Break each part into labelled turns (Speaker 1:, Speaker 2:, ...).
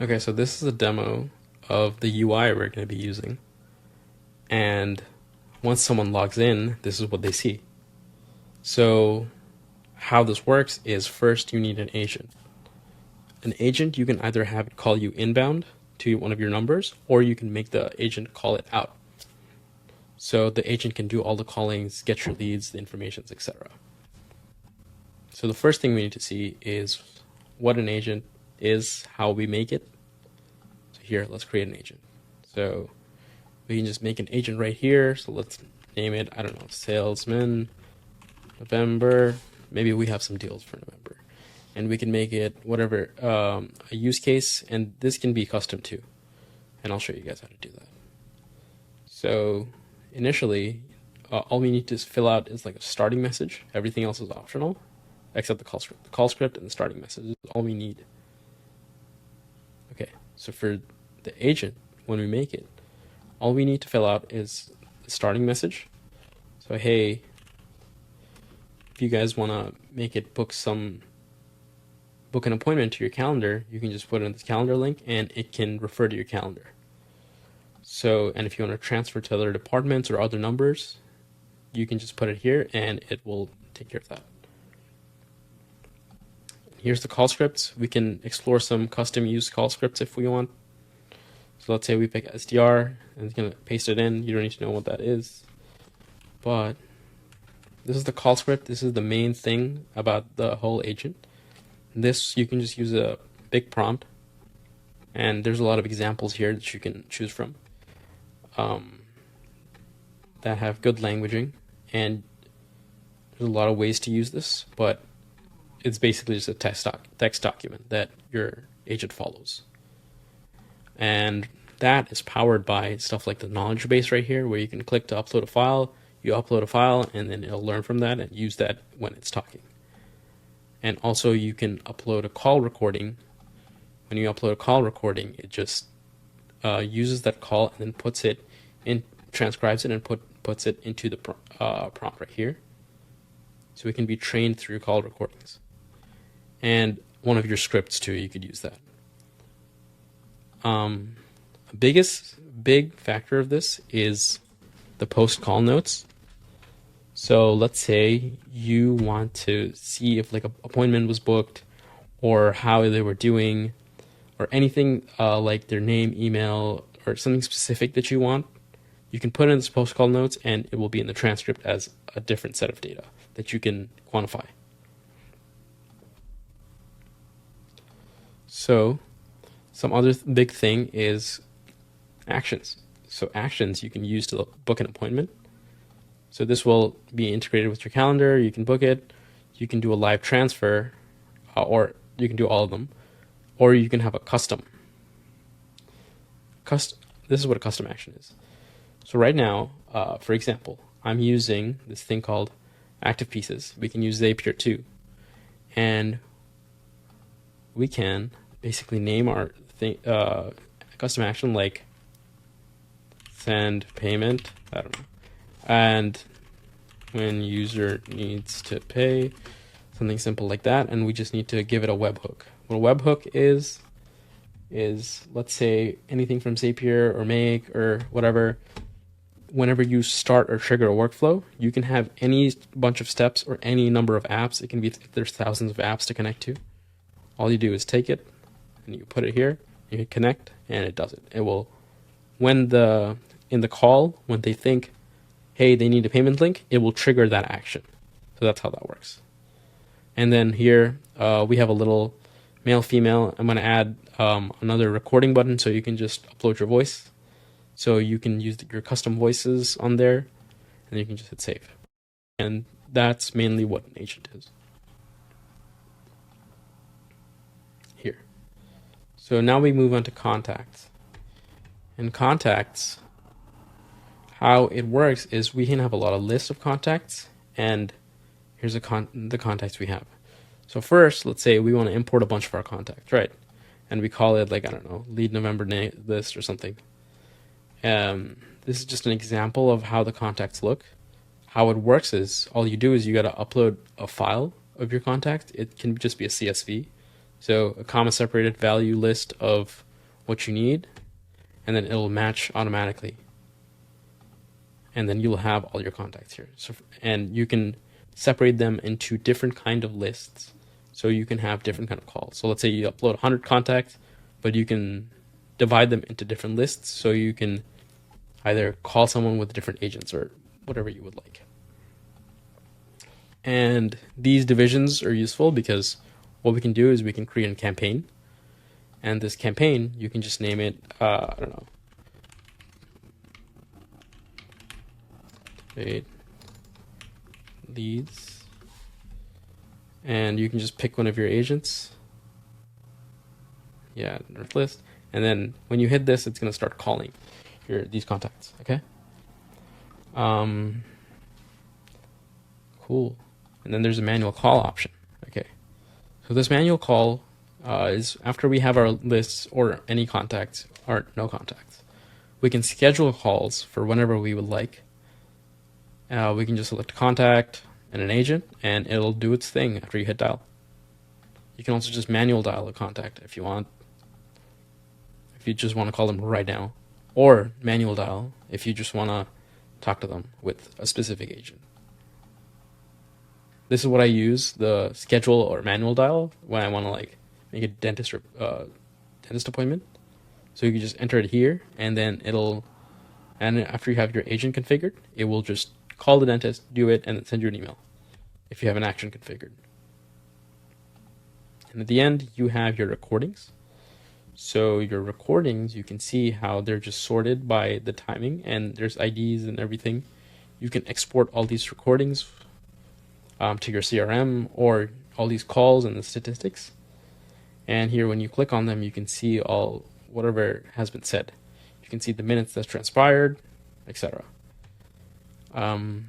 Speaker 1: Okay, so this is a demo of the UI we're going to be using. And once someone logs in, this is what they see. So how this works is first you need an agent. An agent, you can either have it call you inbound to one of your numbers, or you can make the agent call it out. So the agent can do all the callings, get your leads, the informations, etc. So the first thing we need to see is what an agent is, how we make it. So here, let's create an agent. So we can just make an agent right here. So let's name it, I don't know, salesman, November. Maybe we have some deals for November. And we can make it whatever, a use case, and this can be custom too. And I'll show you guys how to do that. So initially, all we need to fill out is like a starting message. Everything else is optional, except the call script. The call script and the starting message is all we need. Okay, so for the agent, when we make it, all we need to fill out is the starting message. So hey, if you guys want to make it book an appointment to your calendar, you can just put in this calendar link and it can refer to your calendar. So, and if you want to transfer to other departments or other numbers, you can just put it here and it will take care of that. Here's the call scripts. We can explore some custom use call scripts if we want. So let's say we pick SDR and it's going to paste it in. You don't need to know what that is. But this is the call script. This is the main thing about the whole agent. This, you can just use a big prompt. And there's a lot of examples here that you can choose from that have good languaging. And there's a lot of ways to use this, but it's basically just a text document that your agent follows. And that is powered by stuff like the knowledge base right here, where you can click to upload a file, you upload a file, and then it'll learn from that and use that when it's talking. And also you can upload a call recording. When you upload a call recording, it just uses that call and then puts it in, transcribes it and puts it into the prompt right here. So it can be trained through call recordings. And one of your scripts too, you could use that. Big factor of this is the post call notes. So let's say you want to see if like an appointment was booked or how they were doing or anything like their name, email, or something specific that you want. You can put in this post call notes and it will be in the transcript as a different set of data that you can quantify. So some other big thing is actions. So actions you can use to book an appointment. So this will be integrated with your calendar. You can book it. You can do a live transfer, or you can do all of them, or you can have a custom. This is what a custom action is. So right now, for example, I'm using this thing called active pieces. We can use Zapier too, and we can basically name our custom action like send payment. I don't know. And when user needs to pay, something simple like that, and we just need to give it a webhook. What a webhook is let's say anything from Zapier or Make or whatever. Whenever you start or trigger a workflow, you can have any bunch of steps or any number of apps. It can be, there's thousands of apps to connect to. All you do is take it and you put it here, you hit connect, and it does it. It will, in the call, when they think, hey, they need a payment link, it will trigger that action. So that's how that works. And then here we have a little male, female. I'm going to add another recording button so you can just upload your voice. So you can use your custom voices on there, and you can just hit save. And that's mainly what an agent is. Here. So now we move on to contacts. In contacts, how it works is we can have a lot of lists of contacts, and here's the contacts we have. So first, let's say we want to import a bunch of our contacts, right? And we call it like, I don't know, lead November list or something. This is just an example of how the contacts look. How it works is all you do is you got to upload a file of your contact. It can just be a CSV. So a comma separated value list of what you need, and then it'll match automatically. And then you'll have all your contacts here. So, and you can separate them into different kind of lists. So you can have different kind of calls. So let's say you upload 100 contacts, but you can divide them into different lists. So you can either call someone with different agents or whatever you would like. And these divisions are useful because what we can do is we can create a campaign. And this campaign, you can just name it, I don't know, leads, and you can just pick one of your agents. Yeah, north list, and then when you hit this, it's going to start calling these contacts. Okay. Cool. And then there's a manual call option. Okay. So this manual call is after we have our lists or any contacts or no contacts. We can schedule calls for whenever we would like. We can just select a contact and an agent, and it'll do its thing after you hit dial. You can also just manual dial a contact if you want. If you just want to call them right now, or manual dial if you just want to talk to them with a specific agent. This is what I use, the schedule or manual dial, when I want to like make a dentist appointment. So you can just enter it here, and then and after you have your agent configured, it will just call the dentist, do it, and then send you an email if you have an action configured. And at the end, you have your recordings. So your recordings, you can see how they're just sorted by the timing, and there's IDs and everything. You can export all these recordings to your CRM or all these calls and the statistics. And here, when you click on them, you can see all whatever has been said. You can see the minutes that's transpired, etc. And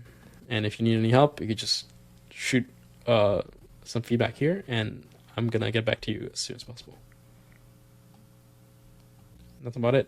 Speaker 1: if you need any help, you could just shoot some feedback here, and I'm gonna get back to you as soon as possible. That's about it.